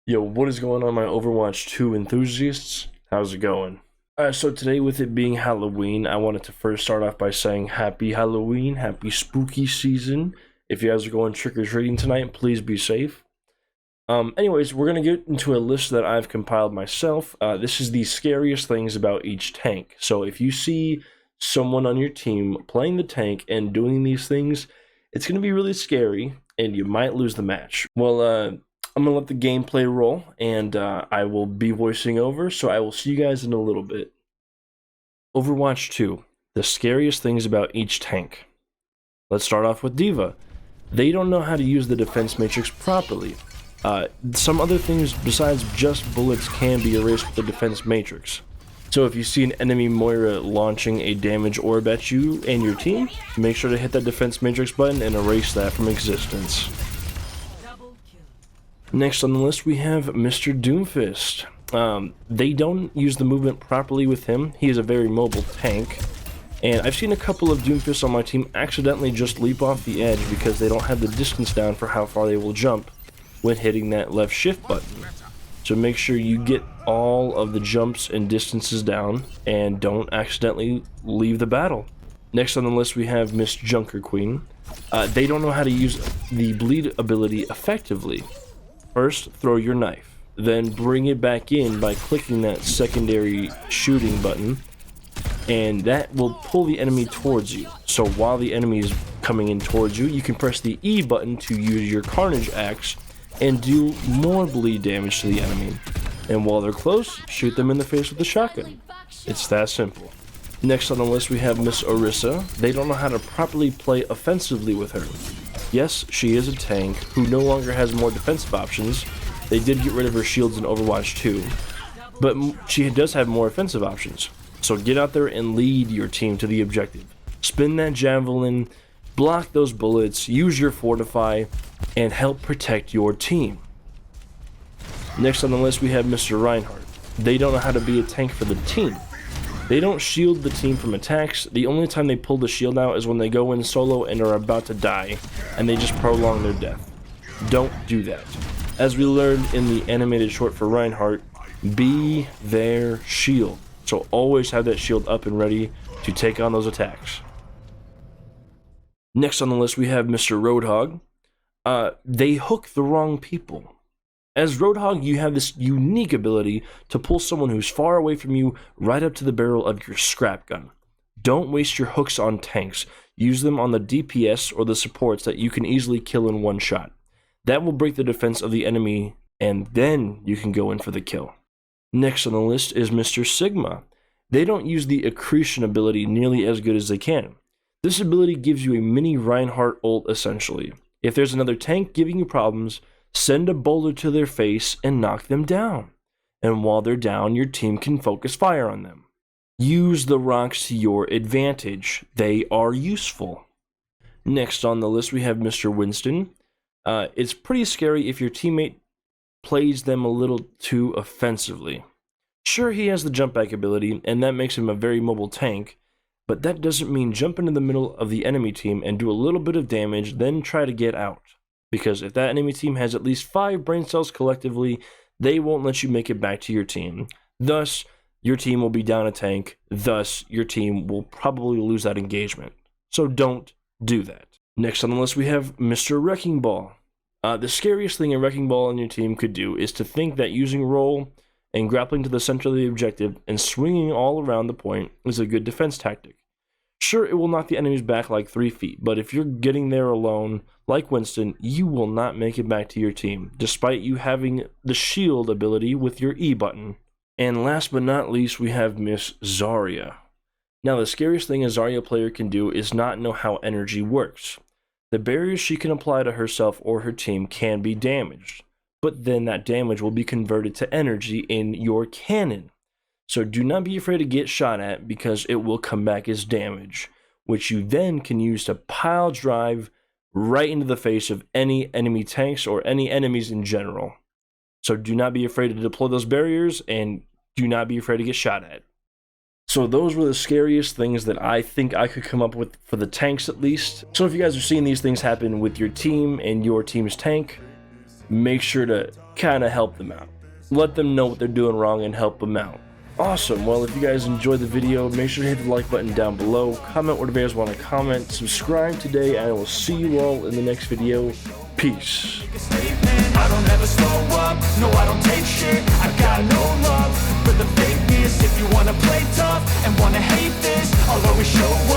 Yo, what is going on, my Overwatch 2 enthusiasts? How's it going? So today, with it being Halloween, I wanted to first start off by saying happy Halloween, happy spooky season. If you guys are going trick-or-treating tonight, please be safe. Anyways, we're going to get into a list that I've compiled myself. This is the scariest things about each tank. So if you see someone on your team playing the tank and doing these things, it's going to be really scary, and you might lose the match. Well, I'm going to let the gameplay roll, and I will be voicing over, so I will see you guys in a little bit. Overwatch 2, the scariest things about each tank. Let's start off with Diva. They don't know how to use the defense matrix properly. Some other things besides just bullets can be erased with the defense matrix. So if you see an enemy Moira launching a damage orb at you and your team, make sure to hit that defense matrix button and erase that from existence. Next on the list we have Mr. Doomfist. They don't use the movement properly with him. He is a very mobile tank. And I've seen a couple of Doomfists on my team accidentally just leap off the edge because they don't have the distance down for how far they will jump when hitting that left shift button. So make sure you get all of the jumps and distances down and don't accidentally leave the battle. Next on the list we have Miss Junker Queen. They don't know how to use the bleed ability effectively. First, throw your knife, then bring it back in by clicking that secondary shooting button, and that will pull the enemy towards you. So while the enemy is coming in towards you, you can press the E button to use your Carnage Axe and do more bleed damage to the enemy. And while they're close, shoot them in the face with the shotgun. It's that simple. Next on the list we have Miss Orisa. They don't know how to properly play offensively with her. Yes, she is a tank who no longer has more defensive options. They did get rid of her shields in Overwatch 2, but she does have more offensive options. So get out there and lead your team to the objective. Spin that javelin, block those bullets, use your fortify, and help protect your team. Next on the list we have Mr. Reinhardt. They don't know how to be a tank for the team. They don't shield the team from attacks. The only time they pull the shield out is when they go in solo and are about to die, and they just prolong their death. Don't do that. As we learned in the animated short for Reinhardt, be their shield. So always have that shield up and ready to take on those attacks. Next on the list we have Mr. Roadhog. They hook the wrong people. As Roadhog, you have this unique ability to pull someone who's far away from you right up to the barrel of your scrap gun. Don't waste your hooks on tanks. Use them on the DPS or the supports that you can easily kill in one shot. That will break the defense of the enemy, and then you can go in for the kill. Next on the list is Mr. Sigma. They don't use the accretion ability nearly as good as they can. This ability gives you a mini Reinhardt ult essentially. If there's another tank giving you problems, send a boulder to their face and knock them down. And while they're down, your team can focus fire on them. Use the rocks to your advantage. They are useful. Next on the list we have Mr. Winston. It's pretty scary if your teammate plays them a little too offensively. Sure, he has the jump back ability, and that makes him a very mobile tank, but that doesn't mean jump into the middle of the enemy team and do a little bit of damage, then try to get out. Because if that enemy team has at least 5 brain cells collectively, they won't let you make it back to your team. Thus, your team will be down a tank. Thus, your team will probably lose that engagement. So don't do that. Next on the list, we have Mr. Wrecking Ball. The scariest thing a Wrecking Ball on your team could do is to think that using roll and grappling to the center of the objective and swinging all around the point is a good defense tactic. Sure, it will knock the enemies back like 3 feet, but if you're getting there alone, like Winston, you will not make it back to your team, despite you having the shield ability with your E button. And last but not least, we have Miss Azaria. Now, the scariest thing a Azaria player can do is not know how energy works. The barriers she can apply to herself or her team can be damaged, but then that damage will be converted to energy in your cannon. So do not be afraid to get shot at because it will come back as damage, which you then can use to pile drive right into the face of any enemy tanks or any enemies in general. So do not be afraid to deploy those barriers and do not be afraid to get shot at. So those were the scariest things that I think I could come up with for the tanks at least. So if you guys are seeing these things happen with your team and your team's tank, make sure to kind of help them out. Let them know what they're doing wrong and help them out. Awesome. Well, if you guys enjoyed the video, make sure to hit the like button down below. Comment whatever you guys want to comment. Subscribe today, and I will see you all in the next video. Peace. I don't ever slow up, no I don't take shit. I've got no love for the fakeness. If you wanna play tough and wanna hate this, I'll always show up.